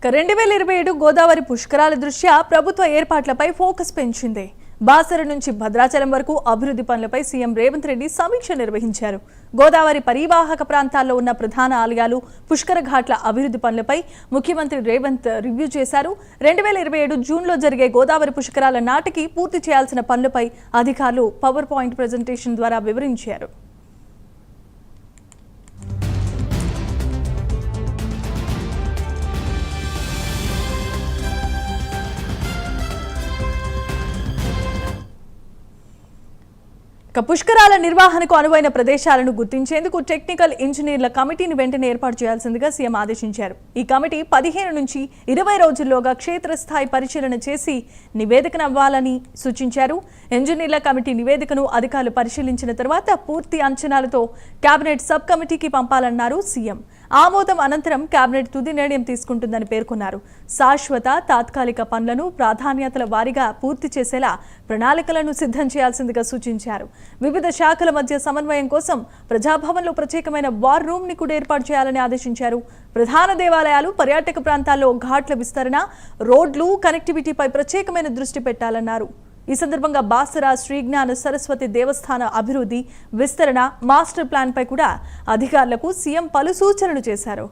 2027 గోదావరి పుష్కరాల దృష్ట్యా ప్రభుత్వ ఏర్పాట్లపై ఫోకస్ పెంచింది. బాసర నుంచి భద్రాచలం వరకు అభివృద్ధి పనులపై సీఎం రేవంత్ రెడ్డి సమీక్ష నిర్వహించారు. గోదావరి పరివాహక ప్రాంతాల్లో ఉన్న ప్రధాన ఆలయాలు, పుష్కర ఘాట్ల అభివృద్ధి పనులపై ముఖ్యమంత్రి రేవంత్ రివ్యూ చేశారు. 2027 జూన్లో జరిగే గోదావరి పుష్కరాల నాటికి పూర్తి చేయాల్సిన పనులపై అధికారులు పవర్ పాయింట్ ప్రెజెంటేషన్ ద్వారా వివరించారు. పుష్కరాల నిర్వహణకు అనువైన ప్రదేశాలను గుర్తించేందుకు టెక్నికల్ ఇంజనీర్ల కమిటీని వెంటనే ఏర్పాటు చేయాల్సిందిగా సీఎం ఆదేశించారు. ఈ కమిటీ 15 నుంచి 20 రోజుల్లోగా క్షేత్రస్థాయి పరిశీలన చేసి నివేదికను ఇవ్వాలని సూచించారు. ఇంజనీర్ల కమిటీ నివేదికను అధికారులు పరిశీలించిన తర్వాత పూర్తి అంచనాలతో కేబినెట్ సబ్ కమిటీకి పంపాలన్నారు సీఎం. ఆమోదం అనంతరం కేబినెట్ తుది నిర్ణయం తీసుకుంటుందని పేర్కొన్నారు. శాశ్వత, తాత్కాలిక పనులను ప్రాధాన్యతల వారీగా పూర్తి చేసేలా ప్రణాళికలను సిద్ధం చేయాల్సిందిగా సూచించారు. వివిధ శాఖల మధ్య సమన్వయం కోసం ప్రజాభవన్లో ప్రత్యేకమైన వార్ రూమ్ ని కూడా ఏర్పాటు చేయాలని ఆదేశించారు. ప్రధాన దేవాలయాలు, పర్యాటక ప్రాంతాల్లో ఘాట్ల విస్తరణ, రోడ్లు, కనెక్టివిటీపై ప్రత్యేకమైన దృష్టి పెట్టాలన్నారు. ఈ సందర్భంగా బాసర శ్రీజ్ఞాన సరస్వతి దేవస్థాన అభివృద్ధి, విస్తరణ, మాస్టర్ ప్లాన్ పై కూడా అధికారులకు సీఎం పలు సూచనలు చేశారు.